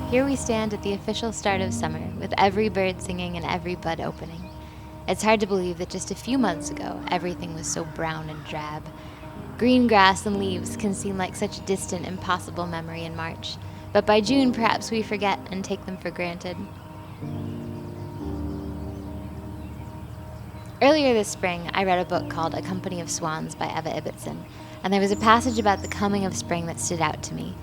Here we stand at the official start of summer, with every bird singing and every bud opening. It's hard to believe that just a few months ago, everything was so brown and drab. Green grass and leaves can seem like such a distant, impossible memory in March, but by June perhaps we forget and take them for granted. Earlier this spring, I read a book called A Company of Swans by Eva Ibbotson, and there was a passage about the coming of spring that stood out to me.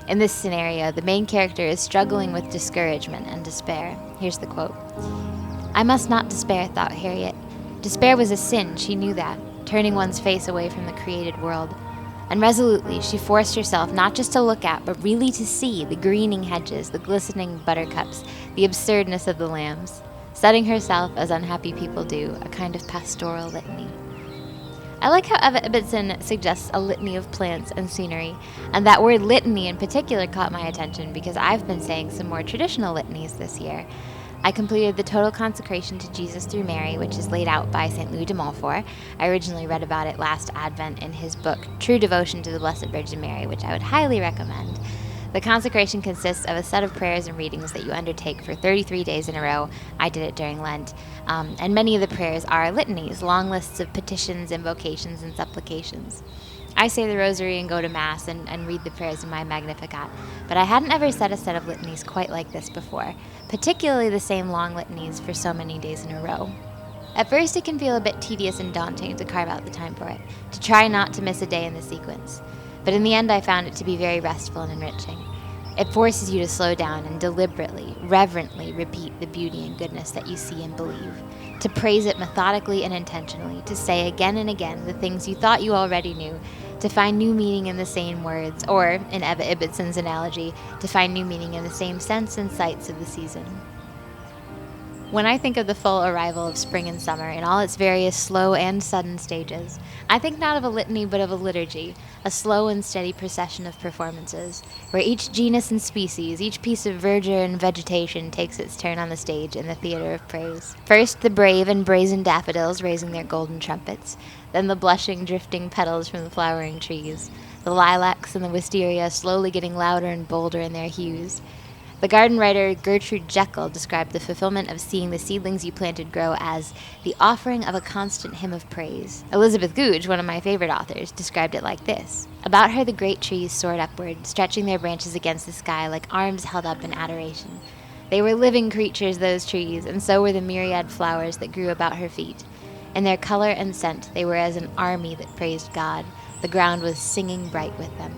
In this scenario, the main character is struggling with discouragement and despair. Here's the quote. "I must not despair," thought Harriet. Despair was a sin, she knew that, turning one's face away from the created world. And resolutely, she forced herself not just to look at, but really to see the greening hedges, the glistening buttercups, the absurdness of the lambs, setting herself, as unhappy people do, a kind of pastoral litany. I like how Eva Ibbotson suggests a litany of plants and scenery, and that word litany in particular caught my attention because I've been saying some more traditional litanies this year. I completed the Total Consecration to Jesus through Mary, which is laid out by St. Louis de Montfort. I originally read about it last Advent in his book, True Devotion to the Blessed Virgin Mary, which I would highly recommend. The consecration consists of a set of prayers and readings that you undertake for 33 days in a row. I did it during Lent. And many of the prayers are litanies, long lists of petitions, invocations, and supplications. I say the rosary and go to Mass and read the prayers in my Magnificat, but I hadn't ever said a set of litanies quite like this before, particularly the same long litanies for so many days in a row. At first, it can feel a bit tedious and daunting to carve out the time for it, to try not to miss a day in the sequence. But in the end, I found it to be very restful and enriching. It forces you to slow down and deliberately, reverently repeat the beauty and goodness that you see and believe, to praise it methodically and intentionally, to say again and again the things you thought you already knew, to find new meaning in the same words, or, in Eva Ibbotson's analogy, to find new meaning in the same scents and sights of the season. When I think of the full arrival of spring and summer in all its various slow and sudden stages, I think not of a litany but of a liturgy, a slow and steady procession of performances, where each genus and species, each piece of verdure and vegetation takes its turn on the stage in the theater of praise. First the brave and brazen daffodils raising their golden trumpets, then the blushing, drifting petals from the flowering trees, the lilacs and the wisteria slowly getting louder and bolder in their hues. The garden writer Gertrude Jekyll described the fulfillment of seeing the seedlings you planted grow as the offering of a constant hymn of praise. Elizabeth Goudge, one of my favorite authors, described it like this. About her the great trees soared upward, stretching their branches against the sky like arms held up in adoration. They were living creatures, those trees, and so were the myriad flowers that grew about her feet. In their color and scent, they were as an army that praised God. The ground was singing bright with them.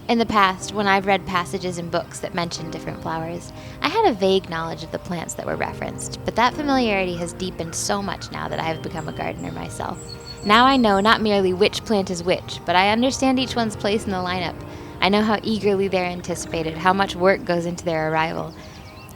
In the past, when I've read passages in books that mention different flowers, I had a vague knowledge of the plants that were referenced, but that familiarity has deepened so much now that I have become a gardener myself. Now I know not merely which plant is which, but I understand each one's place in the lineup. I know how eagerly they're anticipated, how much work goes into their arrival.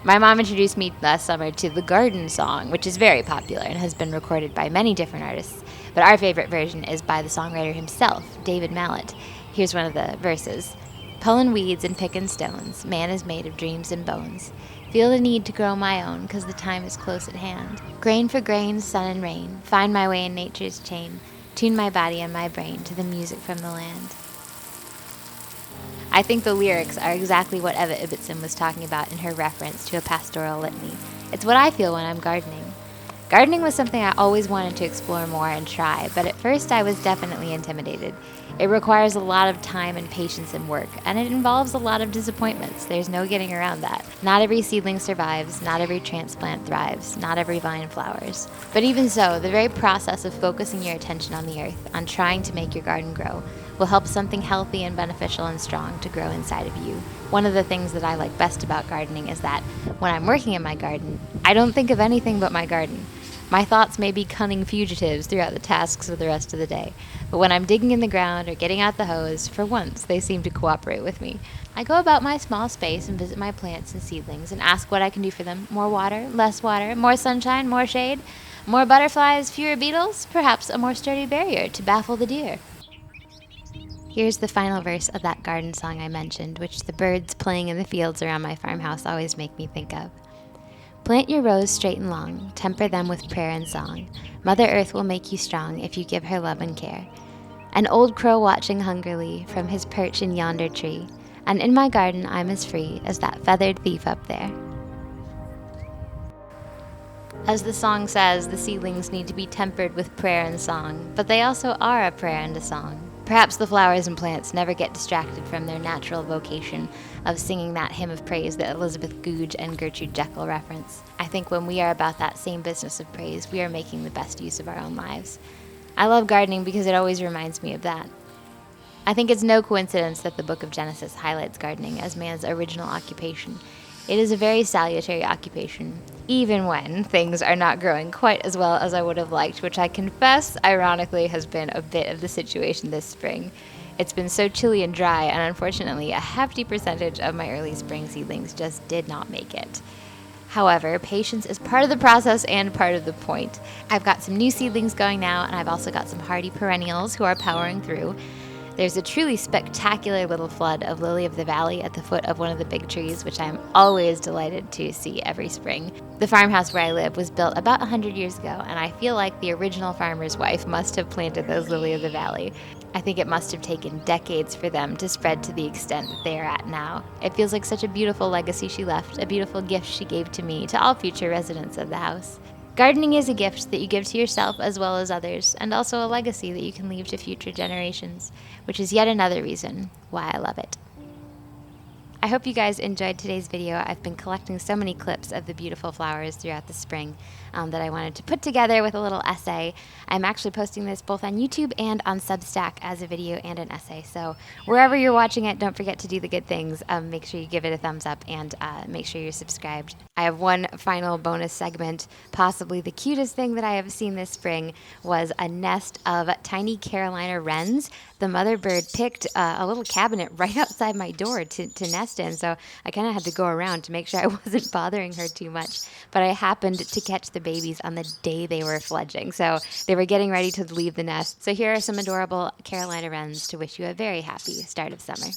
My mom introduced me last summer to the Garden Song, which is very popular and has been recorded by many different artists, but our favorite version is by the songwriter himself, David Mallet. Here's one of the verses. Pullin' weeds and pickin' stones, man is made of dreams and bones. Feel the need to grow my own, 'cause the time is close at hand. Grain for grain, sun and rain, find my way in nature's chain, tune my body and my brain to the music from the land. I think the lyrics are exactly what Eva Ibbotson was talking about in her reference to a pastoral litany. It's what I feel when I'm gardening. Gardening was something I always wanted to explore more and try, but at first I was definitely intimidated. It requires a lot of time and patience and work, and it involves a lot of disappointments. There's no getting around that. Not every seedling survives, not every transplant thrives, not every vine flowers. But even so, the very process of focusing your attention on the earth, on trying to make your garden grow, will help something healthy and beneficial and strong to grow inside of you. One of the things that I like best about gardening is that when I'm working in my garden, I don't think of anything but my garden. My thoughts may be cunning fugitives throughout the tasks of the rest of the day, but when I'm digging in the ground or getting out the hose, for once they seem to cooperate with me. I go about my small space and visit my plants and seedlings and ask what I can do for them. More water, less water, more sunshine, more shade, more butterflies, fewer beetles, perhaps a more sturdy barrier to baffle the deer. Here's the final verse of that garden song I mentioned, which the birds playing in the fields around my farmhouse always make me think of. Plant your rows straight and long, temper them with prayer and song. Mother Earth will make you strong if you give her love and care. An old crow watching hungrily from his perch in yonder tree. And in my garden, I'm as free as that feathered thief up there. As the song says, the seedlings need to be tempered with prayer and song, but they also are a prayer and a song. Perhaps the flowers and plants never get distracted from their natural vocation of singing that hymn of praise that Elizabeth Goudge and Gertrude Jekyll reference. I think when we are about that same business of praise, we are making the best use of our own lives. I love gardening because it always reminds me of that. I think it's no coincidence that the book of Genesis highlights gardening as man's original occupation. It is a very salutary occupation, even when things are not growing quite as well as I would have liked, which I confess, ironically, has been a bit of the situation this spring. It's been so chilly and dry, and unfortunately, a hefty percentage of my early spring seedlings just did not make it. However, patience is part of the process and part of the point. I've got some new seedlings going now, and I've also got some hardy perennials who are powering through. There's a truly spectacular little flood of lily of the valley at the foot of one of the big trees, which I'm always delighted to see every spring. The farmhouse where I live was built about 100 years ago, and I feel like the original farmer's wife must have planted those lily of the valley. I think it must have taken decades for them to spread to the extent that they are at now. It feels like such a beautiful legacy she left, a beautiful gift she gave to me, to all future residents of the house. Gardening is a gift that you give to yourself as well as others, and also a legacy that you can leave to future generations, which is yet another reason why I love it. I hope you guys enjoyed today's video. I've been collecting so many clips of the beautiful flowers throughout the spring that I wanted to put together with a little essay. I'm actually posting this both on YouTube and on Substack as a video and an essay. So wherever you're watching it, don't forget to do the good things. Make sure you give it a thumbs up and make sure you're subscribed. I have one final bonus segment. Possibly the cutest thing that I have seen this spring was a nest of tiny Carolina wrens. The mother bird picked a little cabinet right outside my door to nest in, so I kind of had to go around to make sure I wasn't bothering her too much. But I happened to catch the babies on the day they were fledging, so they were getting ready to leave the nest. So here are some adorable Carolina wrens to wish you a very happy start of summer.